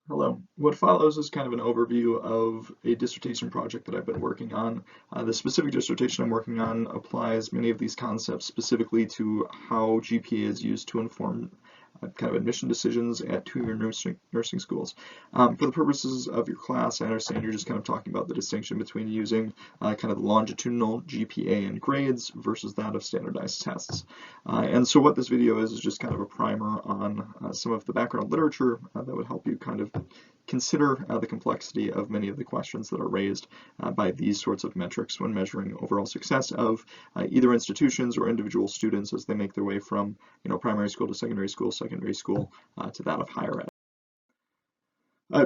Hello. What follows is kind of an overview of a dissertation project that I've been working on. The specific dissertation I'm working on applies many of these concepts specifically to how GPA is used to inform kind of admission decisions at two-year nursing schools. For the purposes of your class, I understand you're just kind of talking about the distinction between using kind of the longitudinal GPA and grades versus that of standardized tests. And so what this video is just kind of a primer on some of the background literature that would help you kind of consider the complexity of many of the questions that are raised by these sorts of metrics when measuring overall success of either institutions or individual students as they make their way from, primary school to secondary school to that of higher ed.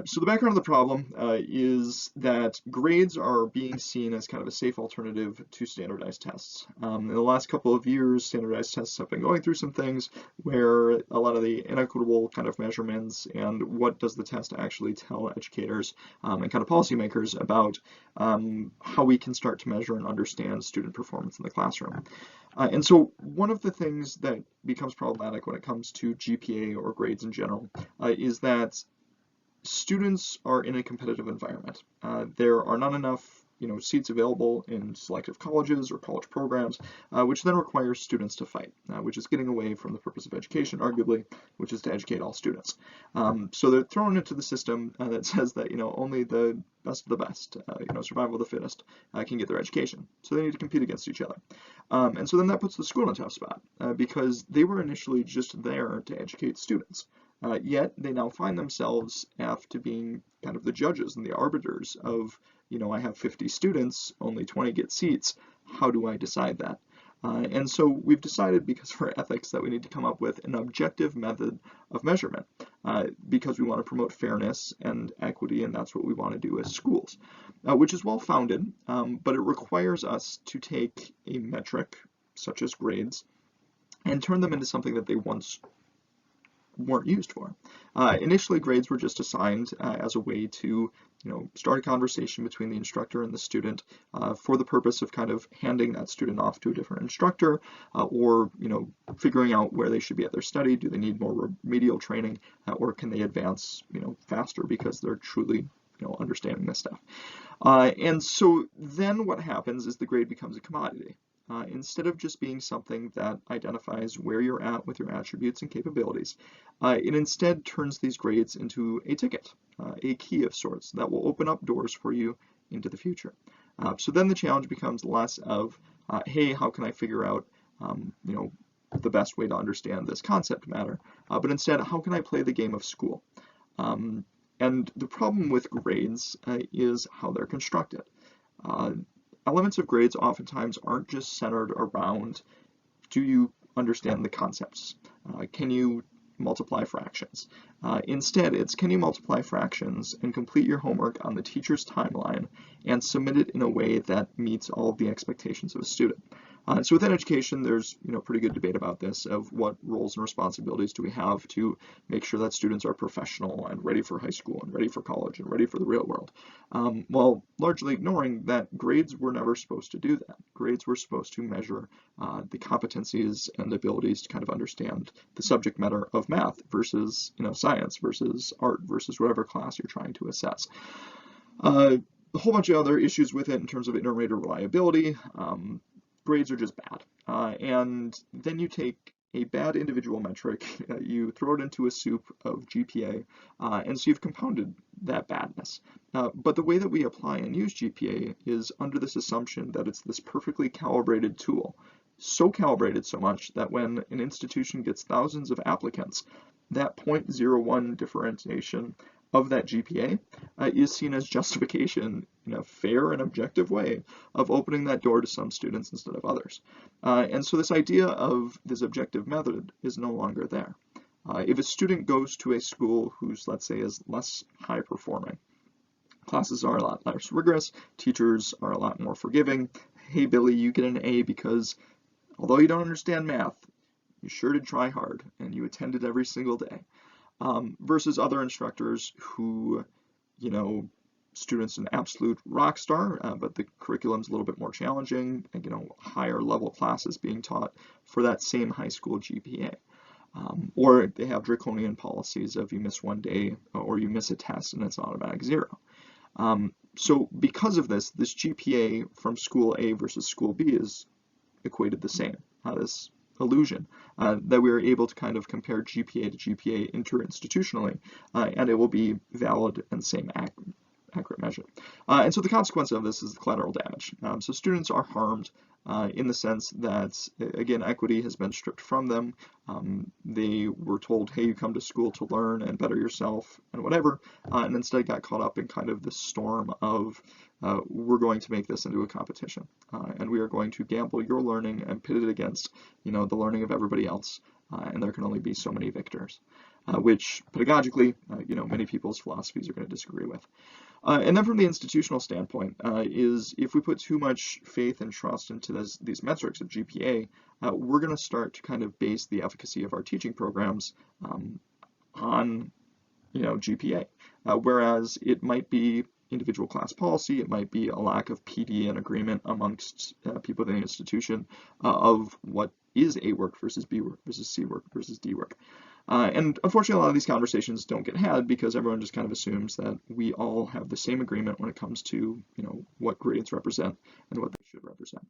So the background of the problem is that grades are being seen as kind of a safe alternative to standardized tests. In the last couple of years, standardized tests have been going through some things where a lot of the inequitable kind of measurements and what does the test actually tell educators and kind of policymakers about how we can start to measure and understand student performance in the classroom. And so one of the things that becomes problematic when it comes to GPA or grades in general is that students are in a competitive environment. There are not enough seats available in selective colleges or college programs, which then requires students to fight, which is getting away from the purpose of education, arguably, which is to educate all students. So they're thrown into the system that says that only the best of the best, survival of the fittest, can get their education. So they need to compete against each other. And so then that puts the school in a tough spot because they were initially just there to educate students. Yet they now find themselves after being kind of the judges and the arbiters of, I have 50 students, only 20 get seats. How do I decide that? And so we've decided, because of our ethics, that we need to come up with an objective method of measurement because we want to promote fairness and equity, and that's what we want to do as schools, which is well founded, but it requires us to take a metric, such as grades, and turn them into something that they once weren't used for. Initially, grades were just assigned as a way to, start a conversation between the instructor and the student for the purpose of kind of handing that student off to a different instructor or, figuring out where they should be at their study. Do they need more remedial training or can they advance, faster because they're truly, understanding this stuff. And so then what happens is the grade becomes a commodity. Instead of just being something that identifies where you're at with your attributes and capabilities, it instead turns these grades into a ticket, a key of sorts that will open up doors for you into the future. So then the challenge becomes less of, hey, how can I figure out, the best way to understand this concept matter, but instead, how can I play the game of school? And the problem with grades is how they're constructed. Elements of grades oftentimes aren't just centered around, do you understand the concepts? Can you multiply fractions? Instead, it's can you multiply fractions and complete your homework on the teacher's timeline and submit it in a way that meets all of the expectations of a student. So within education, there's pretty good debate about this of what roles and responsibilities do we have to make sure that students are professional and ready for high school and ready for college and ready for the real world, while largely ignoring that grades were never supposed to do that. Grades were supposed to measure the competencies and abilities to kind of understand the subject matter of math versus science versus art versus whatever class you're trying to assess. A whole bunch of other issues with it in terms of iterator reliability. Grades are just bad. And then you take a bad individual metric, you throw it into a soup of GPA, and so you've compounded that badness. But the way that we apply and use GPA is under this assumption that it's this perfectly calibrated tool. So calibrated so much that when an institution gets thousands of applicants, that 0.01 differentiation of that GPA is seen as justification in a fair and objective way of opening that door to some students instead of others. And so this idea of this objective method is no longer there. If a student goes to a school whose, let's say, is less high performing, classes are a lot less rigorous, teachers are a lot more forgiving. Hey, Billy, you get an A because although you don't understand math, you sure did try hard and you attended every single day. Versus other instructors who, students an absolute rock star, but the curriculum's a little bit more challenging, and, higher level classes being taught for that same high school GPA. Or they have draconian policies of you miss one day or you miss a test and it's an automatic 0. So because of this, this GPA from school A versus school B is equated the same. This illusion that we are able to kind of compare GPA to GPA interinstitutionally, and it will be valid and same accurate measure. And so the consequence of this is the collateral damage. So students are harmed in the sense that, again, equity has been stripped from them. They were told, hey, you come to school to learn and better yourself and whatever, and instead got caught up in kind of this storm of we're going to make this into a competition, and we are going to gamble your learning and pit it against, the learning of everybody else, and there can only be so many victors, which pedagogically, many people's philosophies are going to disagree with. And then from the institutional standpoint, is if we put too much faith and trust into these metrics of GPA, we're going to start to kind of base the efficacy of our teaching programs on, GPA, whereas it might be individual class policy, it might be a lack of PD and agreement amongst people within the institution of what is A work versus B work versus C work versus D work. And unfortunately, a lot of these conversations don't get had because everyone just kind of assumes that we all have the same agreement when it comes to, what grades represent and what they should represent.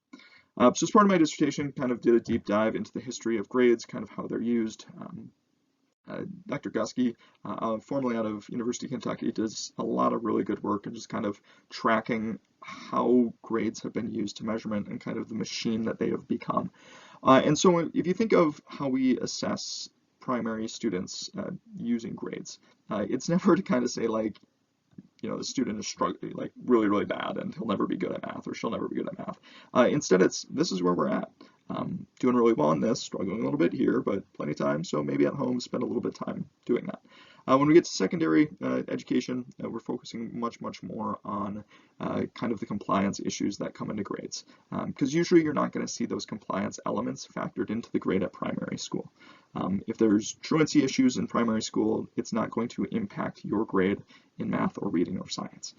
So as part of my dissertation, kind of did a deep dive into the history of grades, kind of how they're used. Dr. Gusky, formerly out of University of Kentucky, does a lot of really good work and just kind of tracking how grades have been used to measurement and kind of the machine that they have become. And so if you think of how we assess primary students using grades, it's never to kind of say like, the student is struggling like really, really bad and he'll never be good at math or she'll never be good at math. Instead, this is where we're at. Doing really well in this, struggling a little bit here, but plenty of time, so maybe at home spend a little bit of time doing that. When we get to secondary education, we're focusing much more on kind of the compliance issues that come into grades, because usually you're not going to see those compliance elements factored into the grade at primary school. If there's truancy issues in primary school, it's not going to impact your grade in math or reading or science.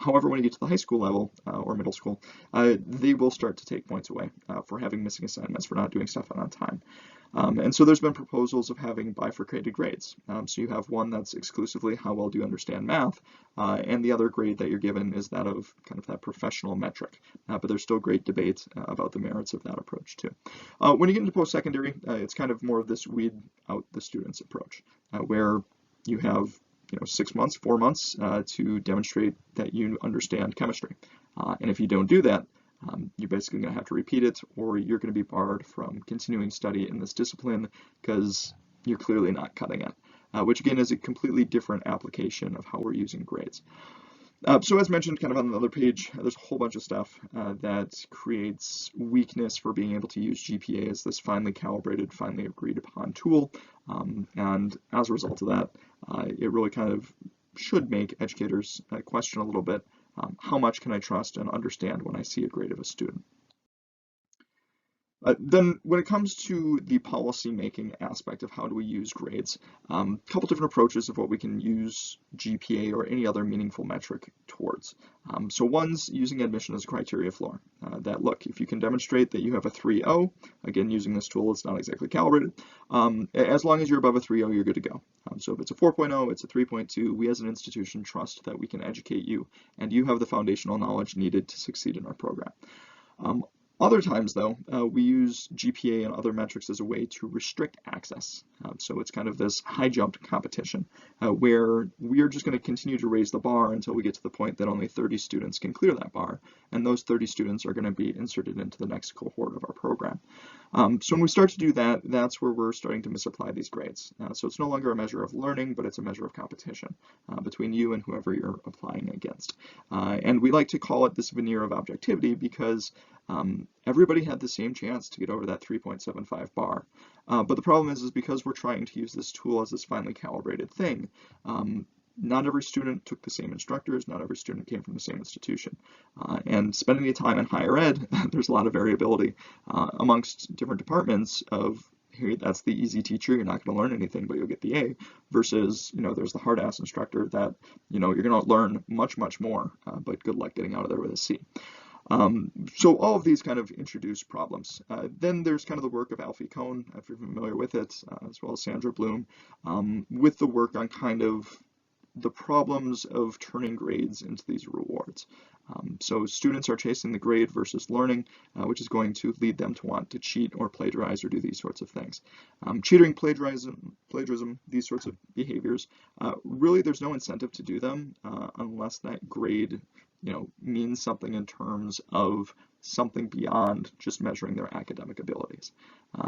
However, when you get to the high school level or middle school, they will start to take points away for having missing assignments, for not doing stuff on time. And so there's been proposals of having bifurcated grades. So you have one that's exclusively how well do you understand math, and the other grade that you're given is that of kind of that professional metric. But there's still great debate about the merits of that approach too. When you get into post-secondary, it's kind of more of this weed out the students approach, where you have 6 months, 4 months to demonstrate that you understand chemistry. And if you don't do that, you're basically going to have to repeat it, or you're going to be barred from continuing study in this discipline because you're clearly not cutting it, which again is a completely different application of how we're using grades. So as mentioned kind of on the other page, there's a whole bunch of stuff that creates weakness for being able to use GPA as this finely calibrated, finely agreed upon tool. And as a result of that, it really kind of should make educators question a little bit, how much can I trust and understand when I see a grade of a student? Then when it comes to the policy-making aspect of how do we use grades, a couple different approaches of what we can use GPA or any other meaningful metric towards. So one's using admission as a criteria floor. That look, if you can demonstrate that you have a 3.0, again using this tool, it's not exactly calibrated, as long as you're above a 3.0, you're good to go. So if it's a 4.0, it's a 3.2, we as an institution trust that we can educate you and you have the foundational knowledge needed to succeed in our program. Other times, though, we use GPA and other metrics as a way to restrict access. So it's kind of this high jump competition where we are just going to continue to raise the bar until we get to the point that only 30 students can clear that bar. And those 30 students are going to be inserted into the next cohort of our program. So when we start to do that, that's where we're starting to misapply these grades. So it's no longer a measure of learning, but it's a measure of competition between you and whoever you're applying against. And we like to call it this veneer of objectivity because everybody had the same chance to get over that 3.75 bar. But the problem is because we're trying to use this tool as this finely calibrated thing, not every student took the same instructors, not every student came from the same institution. And spending the time in higher ed, there's a lot of variability amongst different departments of, hey, that's the easy teacher, you're not going to learn anything, but you'll get the A, versus, there's the hard-ass instructor that, you're going to learn much more, but good luck getting out of there with a C. So all of these kind of introduce problems. Then there's kind of the work of Alfie Kohn, if you're familiar with it, as well as Sandra Bloom, with the work on kind of the problems of turning grades into these rewards. So students are chasing the grade versus learning, which is going to lead them to want to cheat or plagiarize or do these sorts of things. Cheating, plagiarism, these sorts of behaviors, really there's no incentive to do them unless that grade, means something in terms of something beyond just measuring their academic abilities.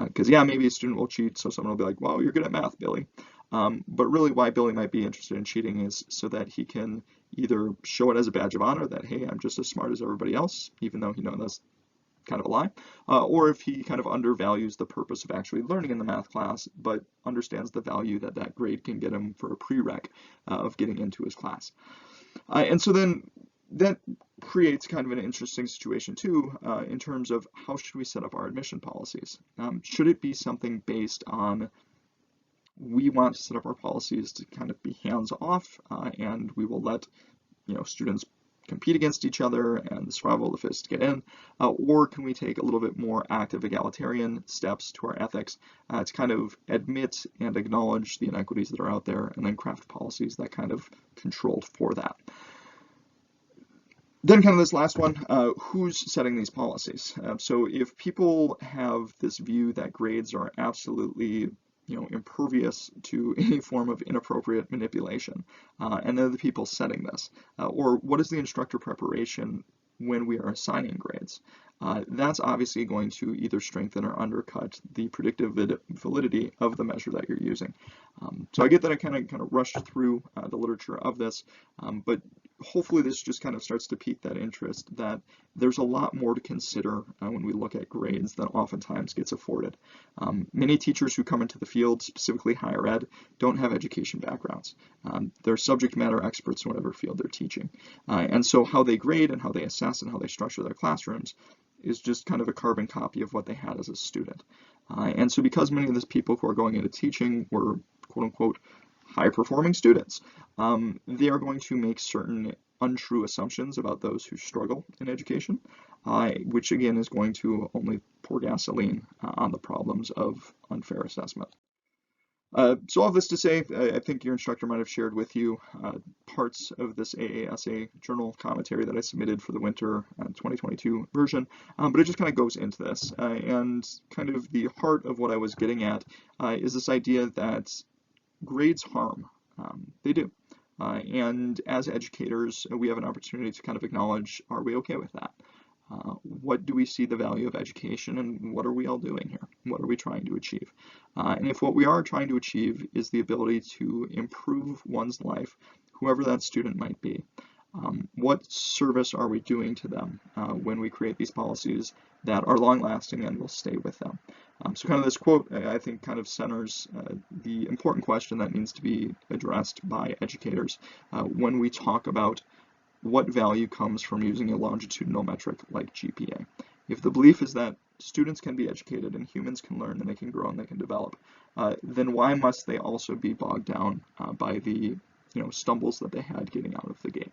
Because yeah, maybe a student will cheat, so someone will be like, "Wow, you're good at math, Billy." But really why Billy might be interested in cheating is so that he can either show it as a badge of honor that, hey, I'm just as smart as everybody else, even though he knows that's kind of a lie, or if he kind of undervalues the purpose of actually learning in the math class, but understands the value that that grade can get him for a prereq of getting into his class. And so then that creates kind of an interesting situation too, in terms of how should we set up our admission policies? Should it be something based on we want to set up our policies to kind of be hands-off, and we will let students compete against each other and the survival of the fittest to get in, or can we take a little bit more active egalitarian steps to our ethics to kind of admit and acknowledge the inequities that are out there and then craft policies that kind of controlled for that. Then kind of this last one, who's setting these policies? So if people have this view that grades are absolutely impervious to any form of inappropriate manipulation, and they're the people setting this, or what is the instructor preparation when we are assigning grades? That's obviously going to either strengthen or undercut the predictive validity of the measure that you're using. So I get that I kind of rushed through the literature of this, but hopefully this just kind of starts to pique that interest that there's a lot more to consider when we look at grades than oftentimes gets afforded. Many teachers who come into the field, specifically higher ed, don't have education backgrounds. They're subject matter experts in whatever field they're teaching. And so how they grade and how they assess and how they structure their classrooms is just kind of a carbon copy of what they had as a student. And so because many of these people who are going into teaching were quote unquote high-performing students, they are going to make certain untrue assumptions about those who struggle in education, which again is going to only pour gasoline on the problems of unfair assessment. So all this to say, I think your instructor might have shared with you parts of this AASA journal commentary that I submitted for the winter 2022 version, but it just kind of goes into this. And kind of the heart of what I was getting at is this idea that grades harm. They do. And as educators, we have an opportunity to kind of acknowledge, are we okay with that? What do we see the value of education, and what are we all doing here? What are we trying to achieve? And if what we are trying to achieve is the ability to improve one's life, whoever that student might be, what service are we doing to them when we create these policies that are long-lasting and will stay with them? So kind of this quote, I think, kind of centers the important question that needs to be addressed by educators when we talk about what value comes from using a longitudinal metric like GPA. If the belief is that students can be educated and humans can learn and they can grow and they can develop, then why must they also be bogged down by the stumbles that they had getting out of the gate?